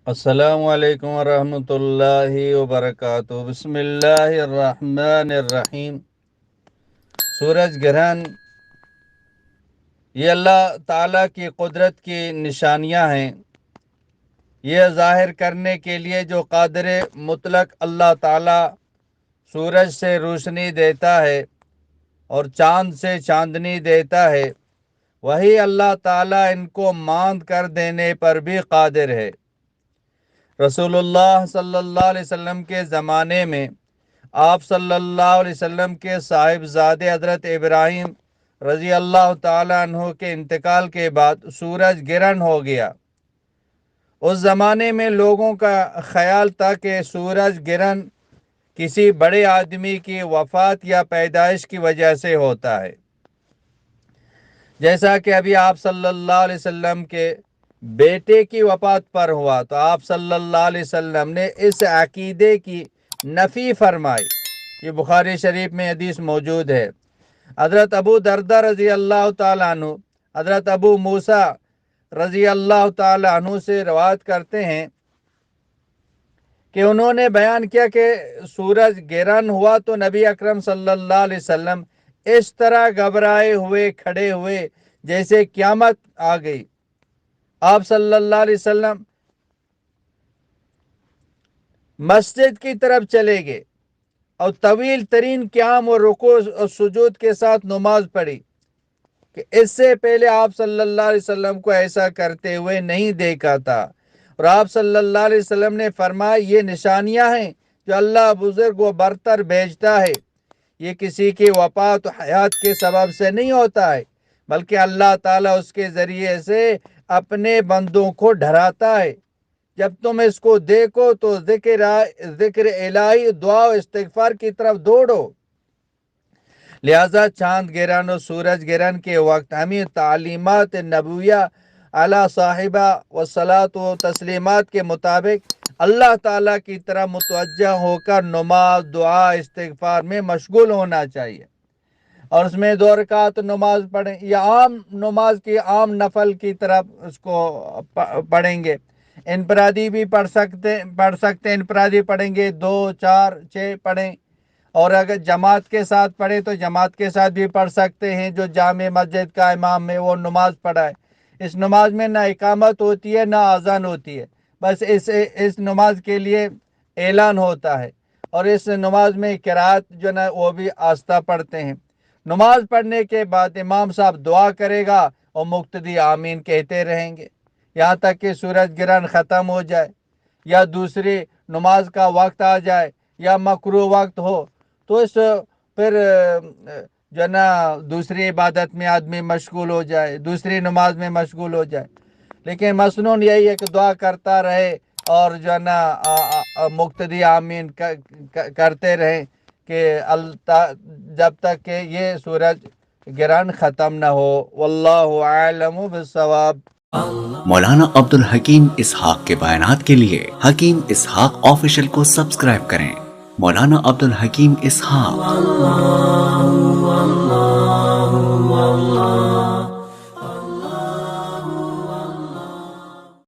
السلام علیکم ورحمۃ اللہ وبرکاتہ۔ بسم اللہ الرحمن الرحیم۔ سورج گرہن یہ اللہ تعالیٰ کی قدرت کی نشانیاں ہیں۔ یہ ظاہر کرنے کے لیے جو قادر مطلق اللہ تعالیٰ سورج سے روشنی دیتا ہے اور چاند سے چاندنی دیتا ہے، وہی اللہ تعالیٰ ان کو ماند کر دینے پر بھی قادر ہے۔ رسول اللہ صلی اللہ علیہ وسلم کے زمانے میں آپ صلی اللہ علیہ وسلم کے صاحبزادے حضرت ابراہیم رضی اللہ تعالیٰ عنہ کے انتقال کے بعد سورج گرہن ہو گیا۔ اس زمانے میں لوگوں کا خیال تھا کہ سورج گرہن کسی بڑے آدمی کی وفات یا پیدائش کی وجہ سے ہوتا ہے، جیسا کہ ابھی آپ صلی اللہ علیہ وسلم کے بیٹے کی وفات پر ہوا تو آپ صلی اللہ علیہ وسلم نے اس عقیدے کی نفی فرمائی۔ یہ بخاری شریف میں حدیث موجود ہے۔ حضرت ابو دردہ رضی اللہ تعالیٰ عنہ حضرت ابو موسیٰ رضی اللہ تعالیٰ عنہ سے روایت کرتے ہیں کہ انہوں نے بیان کیا کہ سورج گرہن ہوا تو نبی اکرم صلی اللہ علیہ وسلم اس طرح گھبرائے ہوئے کھڑے ہوئے جیسے قیامت آ گئی۔ آپ صلی اللہ علیہ وسلم مسجد کی طرف چلے گئے اور طویل ترین قیام اور رکوع اور سجود کے ساتھ نماز پڑھی کہ اس سے پہلے آپ صلی اللہ علیہ وسلم کو ایسا کرتے ہوئے نہیں دیکھا تھا۔ اور آپ صلی اللہ علیہ وسلم نے فرمایا یہ نشانیاں ہیں جو اللہ بزرگ و برتر بھیجتا ہے، یہ کسی کی وفات و حیات کے سبب سے نہیں ہوتا ہے، بلکہ اللہ تعالیٰ اس کے ذریعے سے اپنے بندوں کو ڈراتا ہے۔ جب تم اس کو دیکھو تو ذکر الہی، دعا و استغفار کی طرف دوڑو۔ لہذا چاند گرہن اور سورج گرہن کے وقت ہمیں تعلیمات نبویہ علی صاحبہ و صلاۃ و تسلیمات کے مطابق اللہ تعالیٰ کی طرح متوجہ ہو کر نماز، دعا، استغفار میں مشغول ہونا چاہیے، اور اس میں 2 رکعت نماز پڑھیں یا عام نماز کی عام نفل کی طرف اس کو پڑھیں گے۔ انفرادی بھی پڑھ سکتے انفرادی پڑھیں گے، 2، 4، 6 پڑھیں، اور اگر جماعت کے ساتھ پڑھیں تو جماعت کے ساتھ بھی پڑھ سکتے ہیں۔ جو جامع مسجد کا امام ہے وہ نماز پڑھائے۔ اس نماز میں نہ اقامت ہوتی ہے نہ اذان ہوتی ہے، بس اس نماز کے لیے اعلان ہوتا ہے، اور اس نماز میں قرات جو نا وہ بھی آہستہ پڑھتے ہیں۔ نماز پڑھنے کے بعد امام صاحب دعا کرے گا اور مقتدی آمین کہتے رہیں گے یہاں تک کہ سورج گرہن ختم ہو جائے یا دوسری نماز کا وقت آ جائے یا مکروہ وقت ہو، تو پھر جو نا دوسری عبادت میں آدمی مشغول ہو جائے، دوسری نماز میں مشغول ہو جائے۔ لیکن مسنون یہی ہے کہ دعا کرتا رہے اور جو نا مقتدی آمین کرتے رہیں کہ جب تک کہ یہ سورج گرہن ختم نہ ہو۔ واللہ اعلم بالصواب۔ مولانا عبد الحکیم اسحاق کے بیانات کے لیے حکیم اسحاق آفیشل کو سبسکرائب کریں۔ مولانا عبد الحکیم اسحاق۔